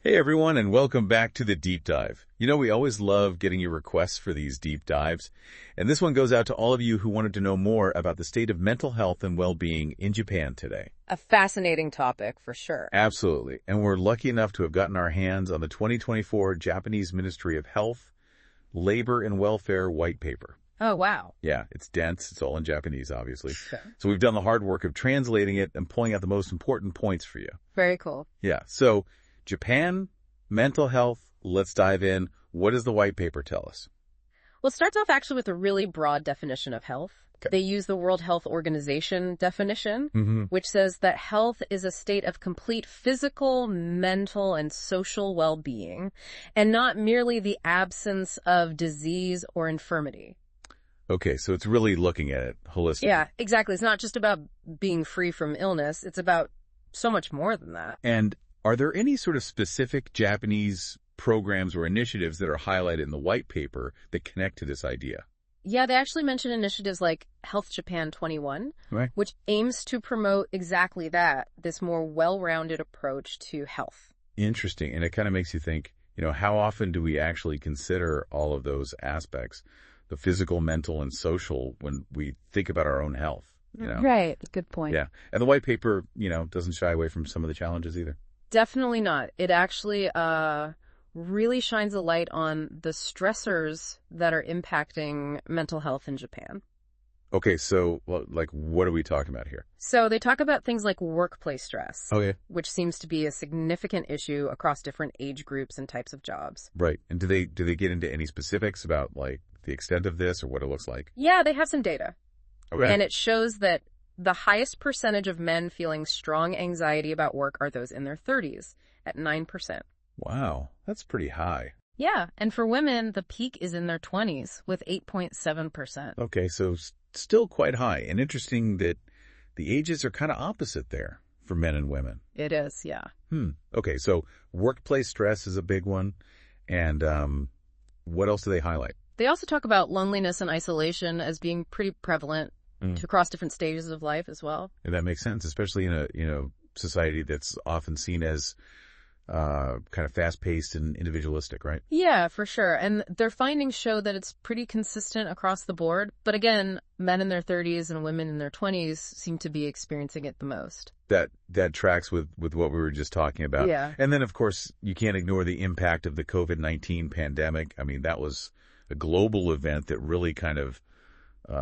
Hey everyone, and welcome back to the Deep Dive. You know, we always love getting your requests for these deep dives, and this one goes out to all of you who wanted to know more about the state of mental health and well-being in Japan today. A fascinating topic, for sure. Absolutely, and we're lucky enough to have gotten our hands on the 2024 Japanese Ministry of Health, Labor and Welfare White Paper. Oh, wow. Yeah, it's dense. It's all in Japanese, obviously. Sure. So we've done the hard work of translating it and pulling out the most important points for you. Very cool. Yeah, so Japan, mental health, let's dive in. What does the white paper tell us? Well, it starts off actually with a really broad definition of health. Okay. They use the World Health Organization definition, which says that health is a state of complete physical, mental, and social well-being, and not merely the absence of disease or infirmity. Okay, so it's really looking at it holistically. Yeah, exactly. It's not just about being free from illness. It's about so much more than that. And are there any sort of specific Japanese programs or initiatives that are highlighted in the white paper that connect to this idea? Yeah, they actually mention initiatives like Health Japan 21, Right. which aims to promote exactly that, this more well-rounded approach to health. Interesting. And it kind of makes you think, how often do we actually consider all of those aspects, the physical, mental, and social, when we think about our own health? Right. Good point. Yeah. And the white paper, doesn't shy away from some of the challenges either. Definitely not. It actually really shines a light on the stressors that are impacting mental health in Japan. Okay, so, what are we talking about here? So they talk about things like workplace stress, Okay. which seems to be a significant issue across different age groups and types of jobs. Right. And do they get into any specifics about, the extent of this or what it looks like? Yeah, they have some data. Okay. And it shows that the highest percentage of men feeling strong anxiety about work are those in their 30s, at 9%. Wow, that's pretty high. Yeah, and for women, the peak is in their 20s, with 8.7%. Okay, so still quite high. And interesting that the ages are kind of opposite there for men and women. It is, yeah. Okay, so workplace stress is a big one. And what else do they highlight? They also talk about loneliness and isolation as being pretty prevalent across different stages of life as well. And that makes sense, especially in a society that's often seen as kind of fast-paced and individualistic, right? Yeah, for sure. And their findings show that it's pretty consistent across the board. But again, men in their 30s and women in their 20s seem to be experiencing it the most. That tracks with what we were just talking about. Yeah. And then, of course, you can't ignore the impact of the COVID-19 pandemic. I mean, that was a global event that really kind of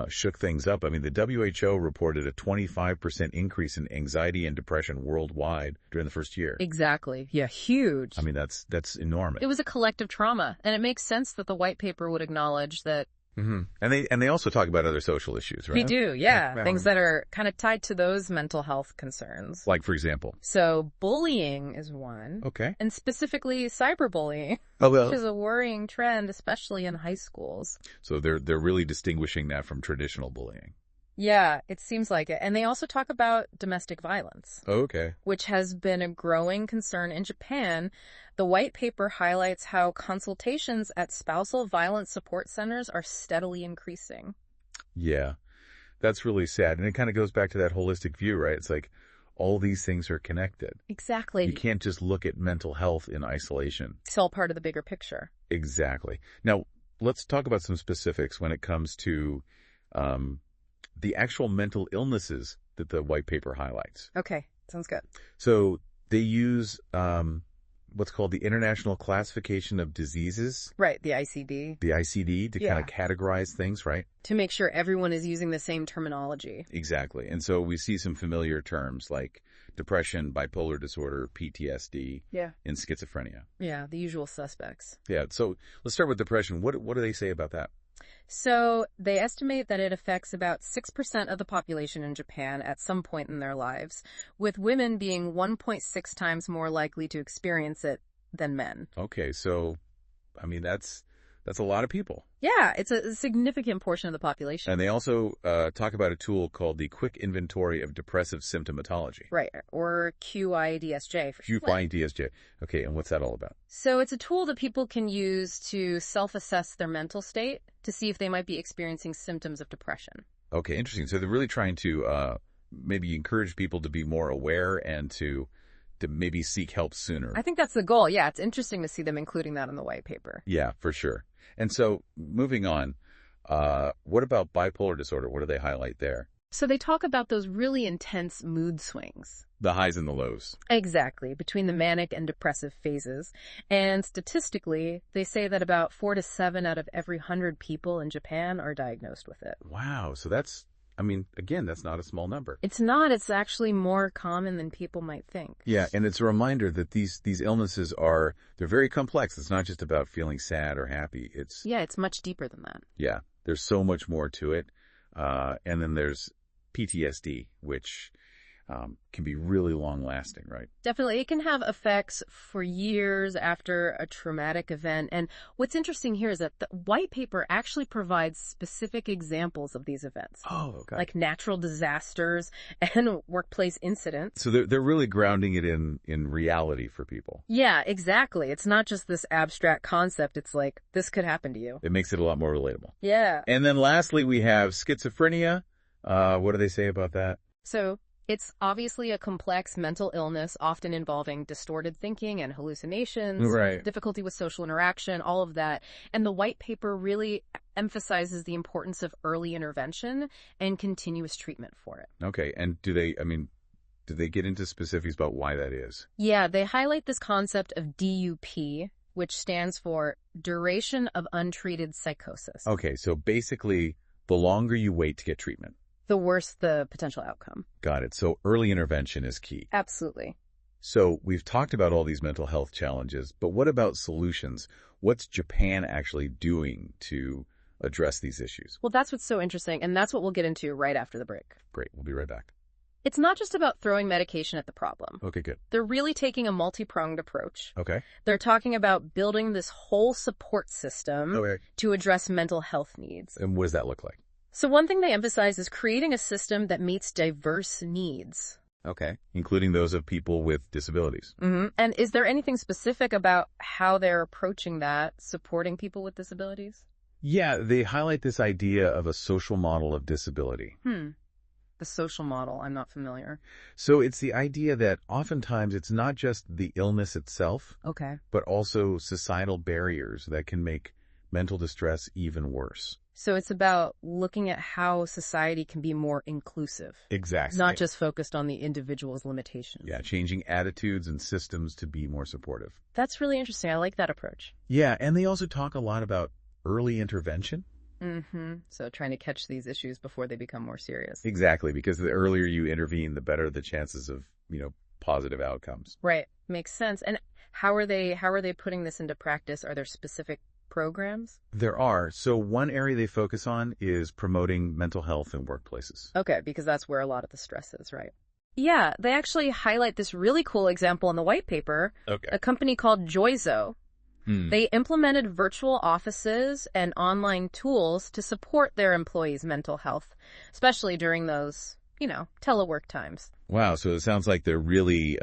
shook things up. I mean, the WHO reported a 25% increase in anxiety and depression worldwide during the first year. Exactly. Yeah, huge. I mean, that's enormous. It was a collective trauma, and it makes sense that the white paper would acknowledge that. And they also talk about other social issues, right? We do, yeah. Things that are kind of tied to those mental health concerns. Like, for example? So bullying is one. Okay. And specifically cyberbullying, Oh, well. which is a worrying trend, especially in high schools. So they're really distinguishing that from traditional bullying. Yeah, it seems like it. And they also talk about domestic violence, Oh, okay. which has been a growing concern in Japan. The white paper highlights how consultations at spousal violence support centers are steadily increasing. Yeah, that's really sad. And it kind of goes back to that holistic view, right? It's like all these things are connected. Exactly. You can't just look at mental health in isolation. It's all part of the bigger picture. Exactly. Now, let's talk about some specifics when it comes to the actual mental illnesses that the white paper highlights. Okay, sounds good. So they use what's called the International Classification of Diseases. Right, the ICD. The ICD to Yeah. kind of categorize things, right? To make sure everyone is using the same terminology. Exactly. And so we see some familiar terms like depression, bipolar disorder, PTSD, Yeah. and schizophrenia. Yeah, the usual suspects. Yeah. So let's start with depression. What do they say about that? So they estimate that it affects about 6% of the population in Japan at some point in their lives, with women being 1.6 times more likely to experience it than men. Okay. So, I mean, that's a lot of people. Yeah, it's a significant portion of the population. And they also talk about a tool called the Quick Inventory of Depressive Symptomatology. Right, or QIDSJ for short. QIDSJ. Okay, and what's that all about? So it's a tool that people can use to self-assess their mental state to see if they might be experiencing symptoms of depression. Okay, interesting. So they're really trying to maybe encourage people to be more aware and to to maybe seek help sooner. I think that's the goal. Yeah, it's interesting to see them including that in the white paper. Yeah, for sure. And so moving on, what about bipolar disorder? What do they highlight there? So they talk about those really intense mood swings. The highs and the lows. Exactly, between the manic and depressive phases. And statistically, they say that about 4 to 7 out of every 100 people in Japan are diagnosed with it. Wow. So that's, I mean, again, that's not a small number. It's not. It's actually more common than people might think. Yeah, and it's a reminder that these illnesses they're very complex. It's not just about feeling sad or happy. It's much deeper than that. Yeah, there's so much more to it. And then there's PTSD, which can be really long-lasting, right? Definitely. It can have effects for years after a traumatic event. And what's interesting here is that the white paper actually provides specific examples of these events. Oh, okay. Like natural disasters and workplace incidents. So they're really grounding it in reality for people. Yeah, exactly. It's not just this abstract concept. It's like, this could happen to you. It makes it a lot more relatable. Yeah. And then lastly, we have schizophrenia. What do they say about that? So it's obviously a complex mental illness, often involving distorted thinking and hallucinations, right. Difficulty with social interaction, all of that. And the white paper really emphasizes the importance of early intervention and continuous treatment for it. Okay. And do they get into specifics about why that is? Yeah, they highlight this concept of DUP, which stands for duration of untreated psychosis. Okay. So basically, the longer you wait to get treatment, the worse the potential outcome. Got it. So early intervention is key. Absolutely. So we've talked about all these mental health challenges, but what about solutions? What's Japan actually doing to address these issues? Well, that's what's so interesting, and that's what we'll get into right after the break. Great. We'll be right back. It's not just about throwing medication at the problem. Okay, good. They're really taking a multi-pronged approach. Okay. They're talking about building this whole support system Okay. to address mental health needs. And what does that look like? So one thing they emphasize is creating a system that meets diverse needs. Okay. Including those of people with disabilities. Mm-hmm. And is there anything specific about how they're approaching that, supporting people with disabilities? Yeah, they highlight this idea of a social model of disability. The social model, I'm not familiar. So it's the idea that oftentimes it's not just the illness itself, Okay. but also societal barriers that can make mental distress even worse. So it's about looking at how society can be more inclusive. Exactly. Not just focused on the individual's limitations. Yeah, changing attitudes and systems to be more supportive. That's really interesting. I like that approach. Yeah, and they also talk a lot about early intervention. So trying to catch these issues before they become more serious. Exactly, because the earlier you intervene, the better the chances of, positive outcomes. Right. Makes sense. And how are they putting this into practice? Are there specific programs? There are. So one area they focus on is promoting mental health in workplaces. Okay, because that's where a lot of the stress is, right? Yeah, they actually highlight this really cool example in the white paper. Okay. A company called Joizo. They implemented virtual offices and online tools to support their employees' mental health, especially during those, telework times. Wow, so it sounds like they're really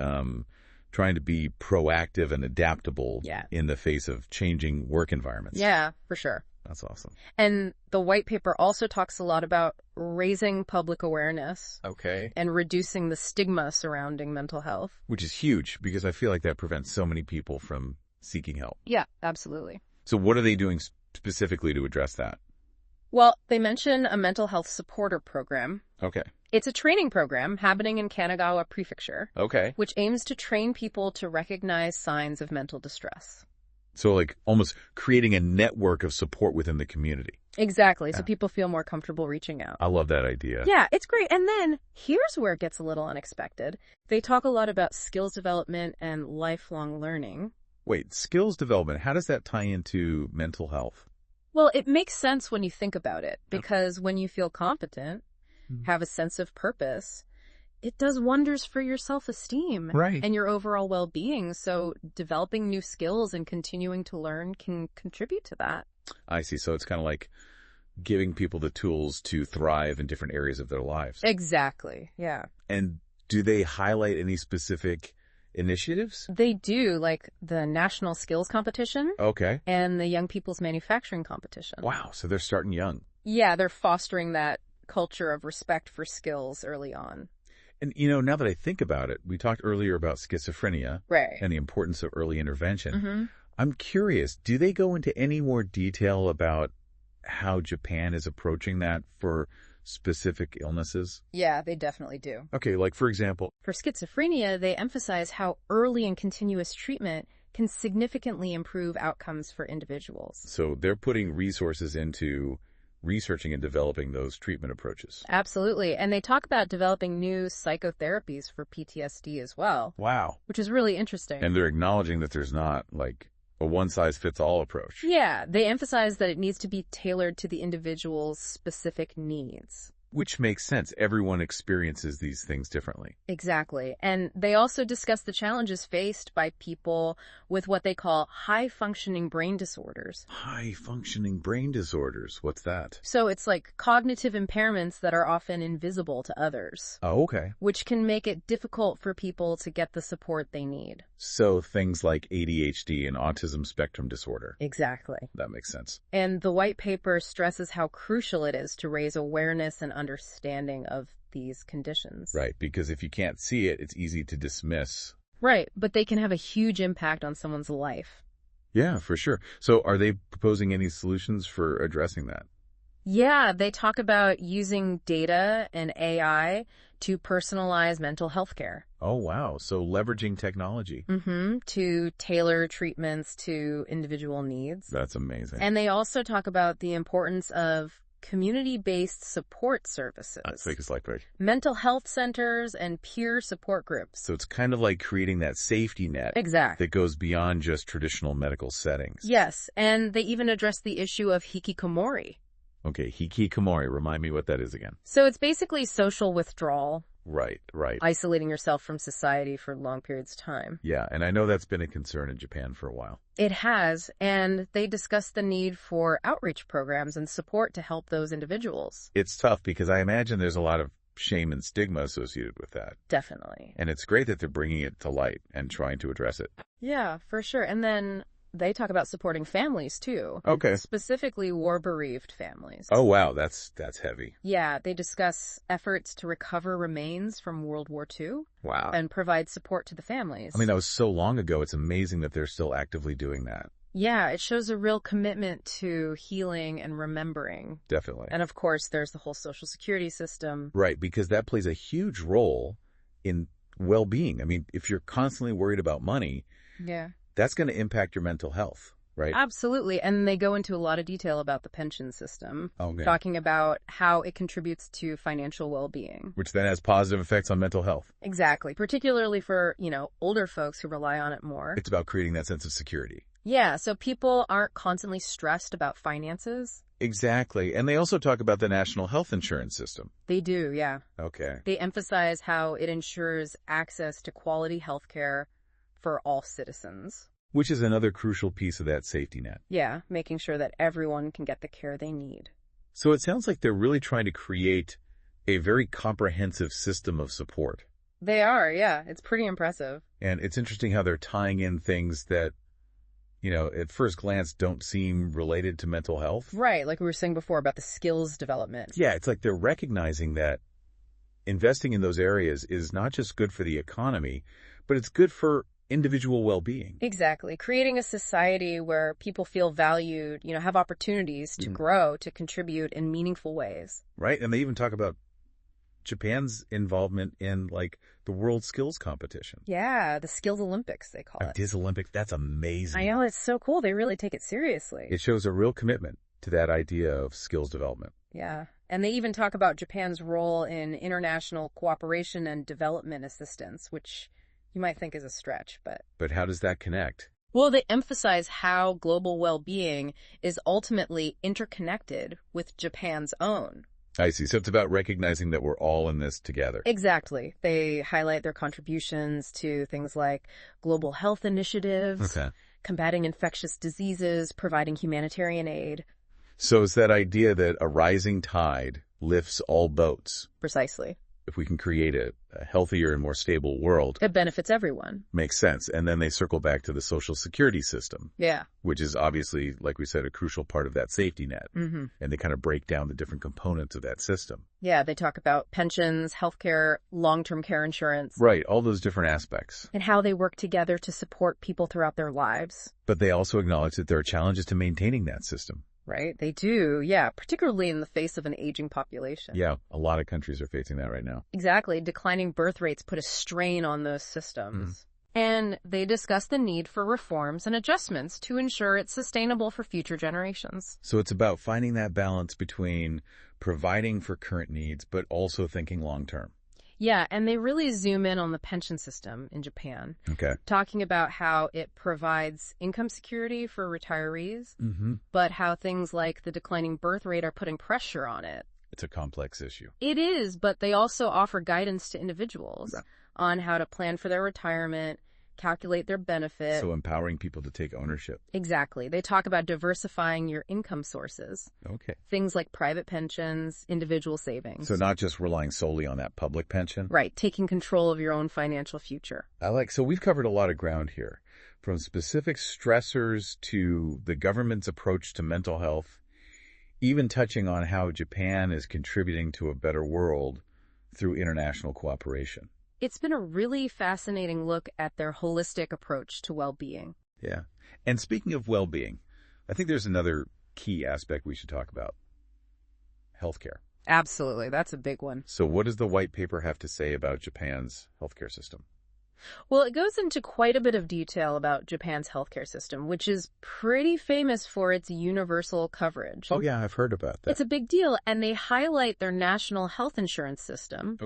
trying to be proactive and adaptable in the face of changing work environments. Yeah, for sure. That's awesome. And the white paper also talks a lot about raising public awareness. Okay. And reducing the stigma surrounding mental health. Which is huge, because I feel like that prevents so many people from seeking help. Yeah, absolutely. So what are they doing specifically to address that? Well, they mention a mental health supporter program. Okay. It's a training program happening in Kanagawa Prefecture. Okay. Which aims to train people to recognize signs of mental distress. So like almost creating a network of support within the community. Exactly. So people feel more comfortable reaching out. I love that idea. Yeah, it's great. And then here's where it gets a little unexpected. They talk a lot about skills development and lifelong learning. Wait, skills development, how does that tie into mental health? Well, it makes sense when you think about it, because when you feel competent, have a sense of purpose, it does wonders for your self-esteem and your overall well-being. So developing new skills and continuing to learn can contribute to that. I see. So it's kind of like giving people the tools to thrive in different areas of their lives. Exactly. Yeah. And do they highlight any specific initiatives? They do, like the National Skills Competition. Okay. And the Young People's Manufacturing Competition. Wow. So they're starting young. Yeah, they're fostering that culture of respect for skills early on. And, now that I think about it, we talked earlier about schizophrenia Right. and the importance of early intervention. Mm-hmm. I'm curious, do they go into any more detail about how Japan is approaching that for specific illnesses? Yeah, they definitely do. Okay, like for example. For schizophrenia, they emphasize how early and continuous treatment can significantly improve outcomes for individuals. So they're putting resources into researching and developing those treatment approaches. Absolutely. And they talk about developing new psychotherapies for PTSD as well. Wow. Which is really interesting. And they're acknowledging that there's not like a one-size-fits-all approach. Yeah, they emphasize that it needs to be tailored to the individual's specific needs. Which makes sense. Everyone experiences these things differently. Exactly. And they also discuss the challenges faced by people with what they call high-functioning brain disorders. High-functioning brain disorders. What's that? So it's like cognitive impairments that are often invisible to others. Oh, okay. Which can make it difficult for people to get the support they need. So things like ADHD and autism spectrum disorder. Exactly. That makes sense. And the white paper stresses how crucial it is to raise awareness and understanding of these conditions. Right, because if you can't see it, it's easy to dismiss. Right, but they can have a huge impact on someone's life. Yeah, for sure. So are they proposing any solutions for addressing that? Yeah, they talk about using data and AI to personalize mental health care. Oh, wow. So leveraging technology. To tailor treatments to individual needs. That's amazing. And they also talk about the importance of community-based support services. Mental health centers and peer support groups. So it's kind of like creating that safety net. Exactly. That goes beyond just traditional medical settings. Yes, and they even address the issue of hikikomori. Okay, hikikomori. Remind me what that is again. So it's basically social withdrawal. Right. Isolating yourself from society for long periods of time. Yeah, and I know that's been a concern in Japan for a while. It has, and they discuss the need for outreach programs and support to help those individuals. It's tough because I imagine there's a lot of shame and stigma associated with that. Definitely. And it's great that they're bringing it to light and trying to address it. Yeah, for sure. And then they talk about supporting families, too. Okay. Specifically war-bereaved families. Oh, wow. That's heavy. Yeah, they discuss efforts to recover remains from World War II. Wow. And provide support to the families. I mean, that was so long ago. It's amazing that they're still actively doing that. Yeah, it shows a real commitment to healing and remembering. Definitely. And of course, there's the whole Social Security system. Right, because that plays a huge role in well-being. I mean, if you're constantly worried about money, that's going to impact your mental health, right? Absolutely. And they go into a lot of detail about the pension system, talking about how it contributes to financial well-being. Which then has positive effects on mental health. Exactly. Particularly for, older folks who rely on it more. It's about creating that sense of security. Yeah, so people aren't constantly stressed about finances. Exactly. And they also talk about the national health insurance system. They do, yeah. Okay. They emphasize how it ensures access to quality health care for all citizens. Which is another crucial piece of that safety net. Yeah, making sure that everyone can get the care they need. So it sounds like they're really trying to create a very comprehensive system of support. They are, yeah. It's pretty impressive. And it's interesting how they're tying in things that, at first glance don't seem related to mental health. Right, like we were saying before about the skills development. Yeah, it's like they're recognizing that investing in those areas is not just good for the economy, but it's good for individual well-being. Exactly. Creating a society where people feel valued, have opportunities to grow, to contribute in meaningful ways. Right. And they even talk about Japan's involvement in the World Skills Competition. Yeah, the Skills Olympics, they call it. It is Olympics. That's amazing. I know, it's so cool. They really take it seriously. It shows a real commitment to that idea of skills development. Yeah. And they even talk about Japan's role in international cooperation and development assistance, which you might think is a stretch, but... But how does that connect? Well, they emphasize how global well-being is ultimately interconnected with Japan's own. I see. So it's about recognizing that we're all in this together. Exactly. They highlight their contributions to things like global health initiatives, combating infectious diseases, providing humanitarian aid. So it's that idea that a rising tide lifts all boats. Precisely. if we can create a healthier and more stable world. It benefits everyone. Makes sense. And then they circle back to the Social Security system. Yeah. Which is obviously, like we said, a crucial part of that safety net. Mm-hmm. And they kind of break down the different components of that system. Yeah, they talk about pensions, healthcare, long-term care insurance. Right, all those different aspects. And how they work together to support people throughout their lives. But they also acknowledge that there are challenges to maintaining that system. Right, they do, yeah, particularly in the face of an aging population. Yeah, a lot of countries are facing that right now. Exactly. Declining birth rates put a strain on those systems. And they discuss the need for reforms and adjustments to ensure it's sustainable for future generations. So it's about finding that balance between providing for current needs, but also thinking long-term. Yeah, and they really zoom in on the pension system in Japan. Okay. Talking about how it provides income security for retirees, but how things like the declining birth rate are putting pressure on it. It's a complex issue. It is, but they also offer guidance to individuals on how to plan for their retirement, calculate their benefit. So empowering people to take ownership. Exactly. They talk about diversifying your income sources. Okay. Things like private pensions, individual savings. So not just relying solely on that public pension. Right. Taking control of your own financial future. So we've covered a lot of ground here, from specific stressors to the government's approach to mental health, even touching on how Japan is contributing to a better world through international cooperation. It's been a really fascinating look at their holistic approach to well-being. Yeah. And speaking of well-being, I think there's another key aspect we should talk about. Healthcare. Absolutely. That's a big one. So what does the white paper have to say about Japan's healthcare system? Well, it goes into quite a bit of detail about Japan's healthcare system, which is pretty famous for its universal coverage. Oh, yeah, I've heard about that. It's a big deal, and they highlight their national health insurance system,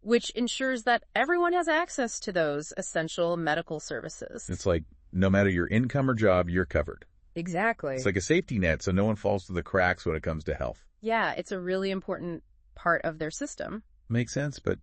which ensures that everyone has access to those essential medical services. It's like no matter your income or job, you're covered. Exactly. It's like a safety net, so no one falls through the cracks when it comes to health. Yeah, it's a really important part of their system. Makes sense, but,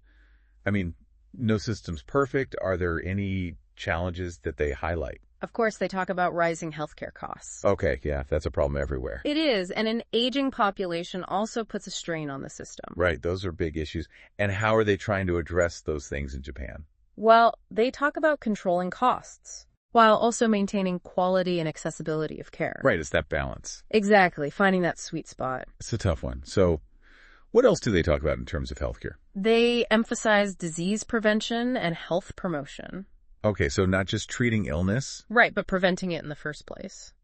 I mean, no system's perfect. Are there any challenges that they highlight? Of course, they talk about rising healthcare costs. Okay, yeah, that's a problem everywhere. It is, and an aging population also puts a strain on the system. Right, those are big issues. And how are they trying to address those things in Japan? Well, they talk about controlling costs, while also maintaining quality and accessibility of care. Right, it's that balance. Exactly, finding that sweet spot. It's a tough one. So what else do they talk about in terms of healthcare? They emphasize disease prevention and health promotion. Okay, so not just treating illness? Right, but preventing it in the first place.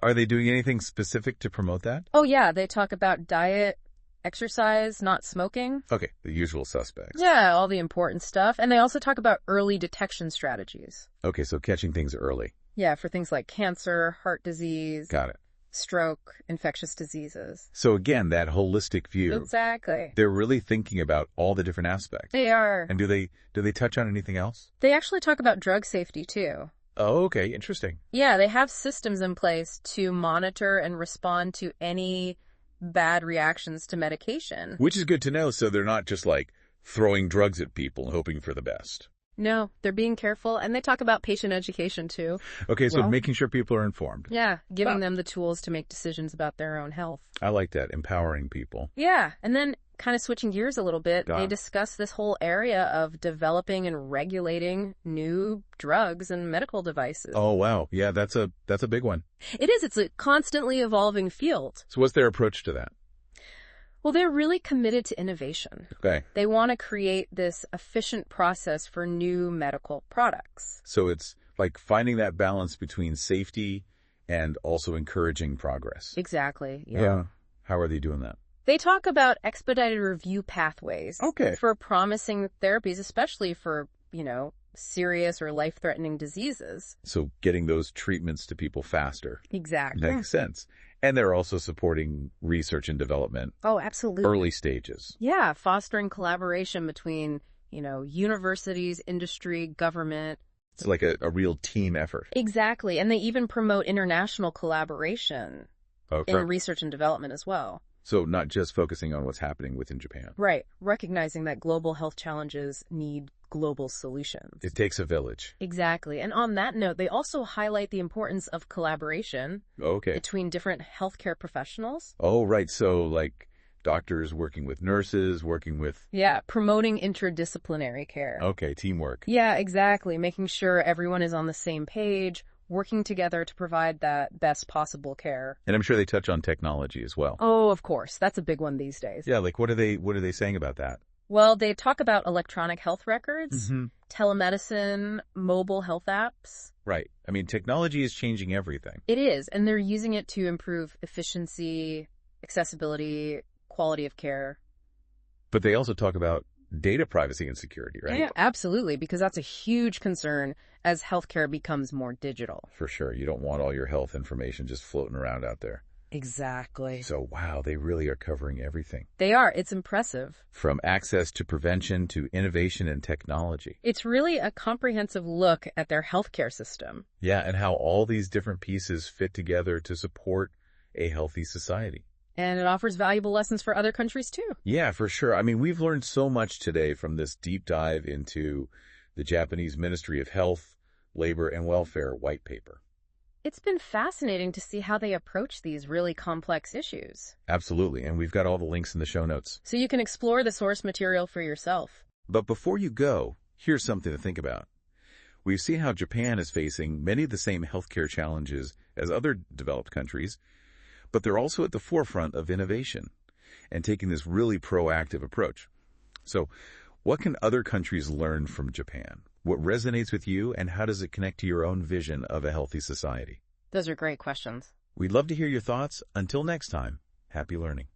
Are they doing anything specific to promote that? Oh, yeah, they talk about diet, exercise, not smoking. Okay, the usual suspects. Yeah, all the important stuff. And they also talk about early detection strategies. Okay, so catching things early. Yeah, for things like cancer, heart disease. Got it. Stroke, infectious diseases. So again, that holistic view. Exactly. They're really thinking about all the different aspects. They are. And do they touch on anything else? They actually talk about drug safety, too. Oh, okay. Interesting. Yeah, they have systems in place to monitor and respond to any bad reactions to medication. Which is good to know, so they're not just like throwing drugs at people and hoping for the best. No, they're being careful, and they talk about patient education, too. Okay, so making sure people are informed. Yeah, giving them the tools to make decisions about their own health. I like that, empowering people. Yeah, and then kind of switching gears a little bit, they discuss this whole area of developing and regulating new drugs and medical devices. Oh, wow. Yeah, that's a big one. It is. It's a constantly evolving field. So what's their approach to that? Well, they're really committed to innovation. Okay. They want to create this efficient process for new medical products. So it's like finding that balance between safety and also encouraging progress. Exactly. Yeah. How are they doing that? They talk about expedited review pathways for promising therapies, especially for, serious or life-threatening diseases. So getting those treatments to people faster. Exactly. Makes sense. And they're also supporting research and development. Oh, absolutely. Early stages. Yeah, fostering collaboration between, universities, industry, government. It's like a real team effort. Exactly. And they even promote international collaboration in research and development as well. So not just focusing on what's happening within Japan. Right. Recognizing that global health challenges need global solutions. It takes a village. Exactly. And on that note, they also highlight the importance of collaboration between different healthcare professionals. Oh, right. So like Doctors working with nurses, working with... Yeah, promoting interdisciplinary care. Okay, teamwork. Yeah, exactly. Making sure everyone is on the same page, working together to provide that best possible care. And I'm sure they touch on technology as well. Oh, of course. That's a big one these days. Yeah, like what are they saying about that? Well, they talk about electronic health records, telemedicine, mobile health apps. Right. I mean, technology is changing everything. It is, and they're using it to improve efficiency, accessibility, quality of care. But they also talk about data privacy and security, right? Yeah, absolutely, because that's a huge concern as healthcare becomes more digital. For sure. You don't want all your health information just floating around out there. Exactly. So, wow, they really are covering everything. They are. It's impressive. From access to prevention to innovation and technology. It's really a comprehensive look at their healthcare system. Yeah, and how all these different pieces fit together to support a healthy society. And it offers valuable lessons for other countries, too. Yeah, for sure. I mean, we've learned so much today from this deep dive into the Japanese Ministry of Health, Labor, and Welfare white paper. It's been fascinating to see how they approach these really complex issues. Absolutely, and we've got all the links in the show notes. So you can explore the source material for yourself. But before you go, here's something to think about. We've seen how Japan is facing many of the same healthcare challenges as other developed countries, but they're also at the forefront of innovation and taking this really proactive approach. So, what can other countries learn from Japan? What resonates with you, and how does it connect to your own vision of a healthy society? Those are great questions. We'd love to hear your thoughts. Until next time, happy learning.